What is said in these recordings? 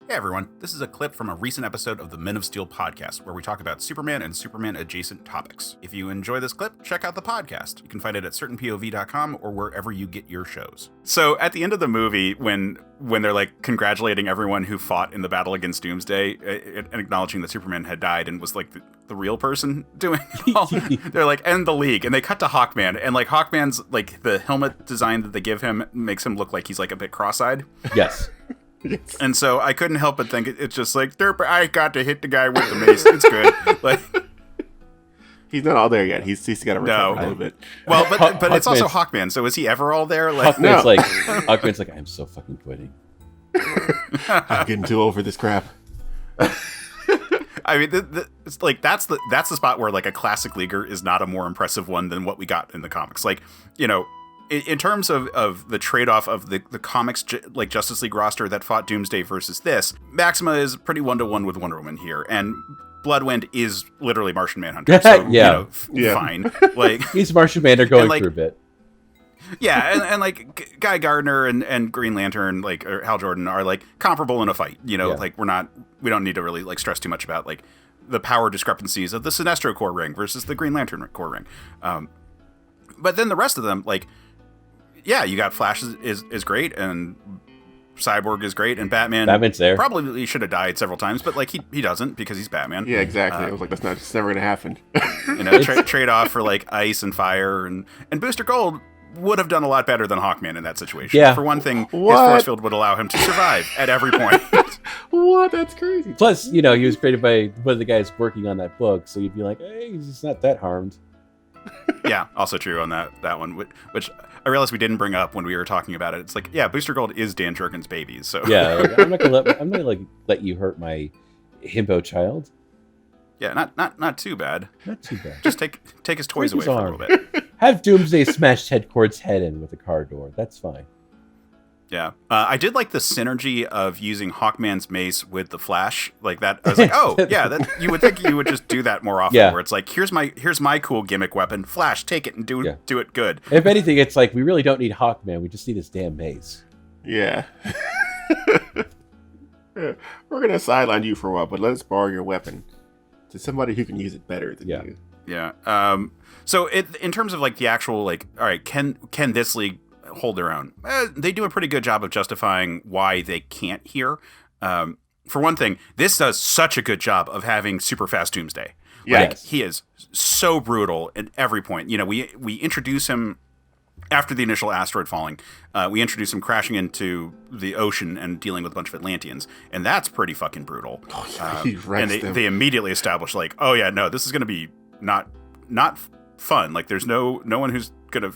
Hey everyone, this is a clip from a recent episode of the Men of Steel podcast where we talk about Superman and Superman adjacent topics. If you enjoy this clip, check out the podcast. You can find it at certainpov.com or wherever you get your shows. So at the end of the movie, when they're like congratulating everyone who fought in the battle against Doomsday and acknowledging that Superman had died and was like the real person doing it all, they're like, and the League, and they cut to Hawkman, and like Hawkman's like the helmet design that they give him makes him look like he's like a bit cross-eyed. Yes. And so I couldn't help but think it's just like, derp, I got to hit the guy with the mace. It's good. Like, he's not all there yet. He's got to recover a little bit. Well, but it's also Hawkman. So is he ever all there? Like, Hawkman's like, I'm so fucking quitting. I'm getting too old for this crap. I mean, it's like that's the spot where like a classic leaguer is not a more impressive one than what we got in the comics. Like, you know, in terms of the trade-off of the comics, like Justice League roster that fought Doomsday versus this, Maxima is pretty one-to-one with Wonder Woman here, and Bloodwind is literally Martian Manhunter. So, fine. Like, he's Martian Manhunter going through a bit. Yeah, and like Guy Gardner and Green Lantern, like, or Hal Jordan are like comparable in a fight. You know, like we don't need to really like stress too much about like the power discrepancies of the Sinestro Corps ring versus the Green Lantern Corps ring. But then the rest of them, like, yeah, you got Flash is great, and Cyborg is great, and Batman's there. Probably should have died several times, but like he doesn't because he's Batman. Yeah, exactly. I was like, it's never gonna happen. You know, trade off for like ice and fire, and Booster Gold would have done a lot better than Hawkman in that situation. Yeah. For one thing, his force field would allow him to survive at every point. What? That's crazy. Plus, you know, he was created by one of the guys working on that book, so you'd be like, hey, he's not that harmed. Yeah, also true on that one, which I realized we didn't bring up when we were talking about it. It's like, yeah, Booster Gold is Dan Jurgens' baby, so yeah, like, I'm not gonna let you hurt my himbo child. Yeah, not too bad. Not too bad. Just take his toys away for a little bit. Have Doomsday smash Ted Kord's head in with a car door. That's fine. Yeah, I did like the synergy of using Hawkman's mace with the Flash, like that. I was like, oh yeah, that you would think you would just do that more often. Yeah. Where it's like, here's my cool gimmick weapon, Flash, take it and do it good. If anything, it's like we really don't need Hawkman. We just need his damn mace. Yeah. We're gonna sideline you for a while, but let's borrow your weapon to somebody who can use it better than you. Yeah. So in terms of like the actual like, all right, can this league hold their own? They do a pretty good job of justifying why they can't here. For one thing, this does such a good job of having super fast Doomsday. Like, he is so brutal at every point. You know, we introduce him after the initial asteroid falling. We introduce him crashing into the ocean and dealing with a bunch of Atlanteans, and that's pretty fucking brutal. And they immediately establish like, oh yeah, no, this is going to be not fun. Like, there's no one who's gonna.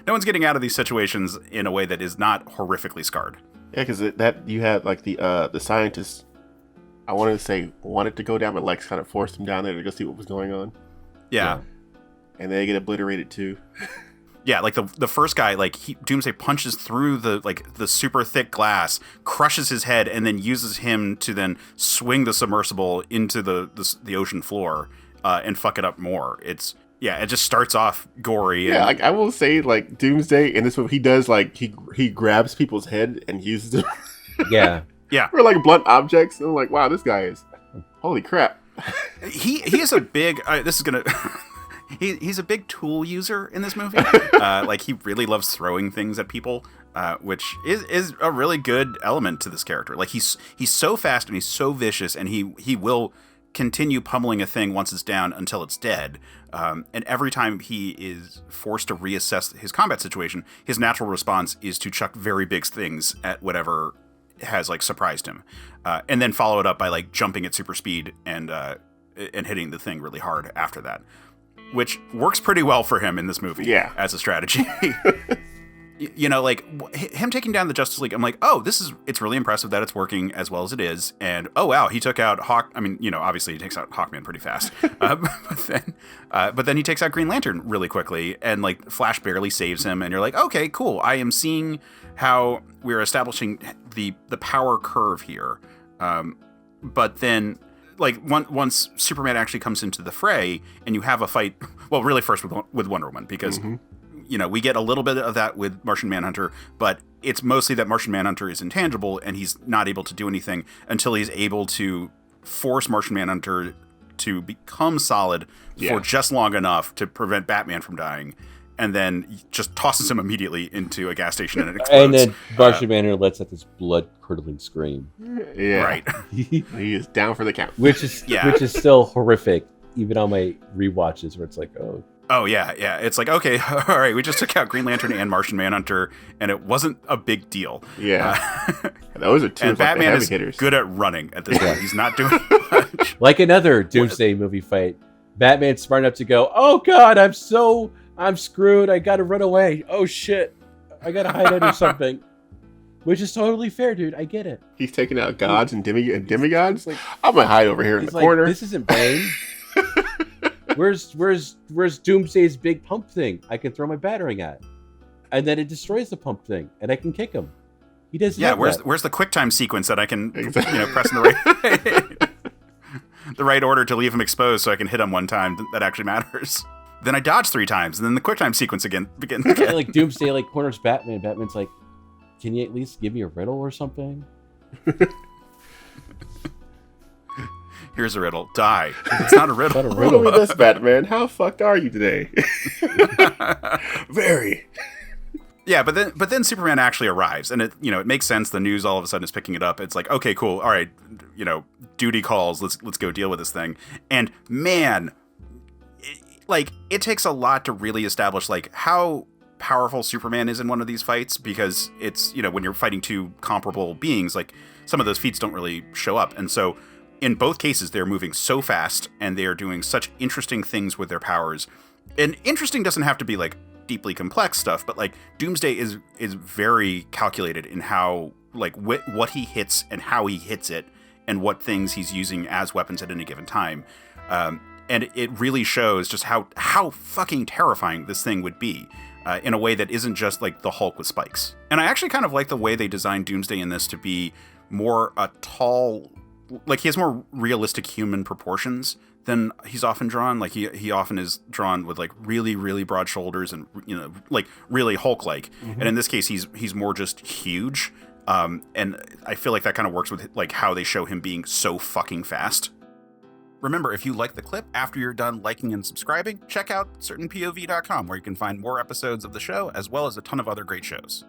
No one's getting out of these situations in a way that is not horrifically scarred. Yeah, because that you had like the scientists, I wanted to say wanted to go down, but Lex kind of forced them down there to go see what was going on. Yeah. And they get obliterated too. Yeah, like the first guy, like Doomsday punches through the super thick glass, crushes his head, and then uses him to then swing the submersible into the ocean floor and fuck it up more. It just starts off gory. Yeah, like I will say, like Doomsday in this movie, he does like he grabs people's head and uses them. Yeah. For like blunt objects. And I'm like, wow, this guy is holy crap. He is a big. This is gonna. He's a big tool user in this movie. Like he really loves throwing things at people, which is a really good element to this character. Like he's so fast and he's so vicious, and he will continue pummeling a thing once it's down until it's dead. And every time he is forced to reassess his combat situation, his natural response is to chuck very big things at whatever has like surprised him, and then follow it up by like jumping at super speed and hitting the thing really hard after that, which works pretty well for him in this movie as a strategy. You know, like him taking down the Justice League, I'm like, oh, it's really impressive that it's working as well as it is. And oh, wow, he took out I mean, you know, obviously he takes out Hawkman pretty fast. But then he takes out Green Lantern really quickly, and like Flash barely saves him. And you're like, okay, cool. I am seeing how we're establishing the power curve here. But then, like, once Superman actually comes into the fray and you have a fight, well, really first with Wonder Woman, because we get a little bit of that with Martian Manhunter, but it's mostly that Martian Manhunter is intangible and he's not able to do anything until he's able to force Martian Manhunter to become solid for just long enough to prevent Batman from dying, and then just tosses him immediately into a gas station and it explodes. And then Martian Manhunter lets out this blood-curdling scream. Yeah. Right. He is down for the count. Which is still horrific, even on my rewatches, where it's like, oh. Oh, yeah. It's like, okay, all right, we just took out Green Lantern and Martian Manhunter, and it wasn't a big deal. Yeah. Those are two and Batman heavy is hitters. good at running at this point. He's not doing much. Like another Doomsday movie fight, Batman's smart enough to go, oh, God, I'm screwed. I got to run away. Oh, shit. I got to hide under something. Which is totally fair, dude. I get it. He's taking out gods and demigods. Like, I'm going to hide over here in the corner. This isn't Bane. Where's Doomsday's big pump thing I can throw my battering at? And then it destroys the pump thing, and I can kick him. He doesn't have that. Where's the QuickTime sequence that I can press in the right the right order to leave him exposed so I can hit him one time that actually matters. Then I dodge 3 times, and then the QuickTime sequence begins. Yeah, like Doomsday corners Batman. Batman's like, can you at least give me a riddle or something? Here's a riddle. Die. It's not a riddle. Riddle me this, Batman. How fucked are you today? Very. Yeah, but then Superman actually arrives, and it makes sense. The news all of a sudden is picking it up. It's like, okay, cool. All right, duty calls. Let's go deal with this thing. And man, it takes a lot to really establish how powerful Superman is in one of these fights, because it's when you're fighting 2 comparable beings, some of those feats don't really show up, and so. In both cases, they're moving so fast, and they are doing such interesting things with their powers. And interesting doesn't have to be deeply complex stuff, but Doomsday is very calculated in how what he hits and how he hits it, and what things he's using as weapons at any given time. And it really shows just how fucking terrifying this thing would be. In a way that isn't just the Hulk with spikes. And I actually kind of like the way they designed Doomsday in this to be more a tall. He has more realistic human proportions than he's often drawn. He often is drawn with really, really broad shoulders and really Hulk-like. Mm-hmm. And in this case, he's more just huge. And I feel like that kind of works with how they show him being so fucking fast. Remember, if you like the clip, after you're done liking and subscribing, check out certainpov.com, where you can find more episodes of the show as well as a ton of other great shows.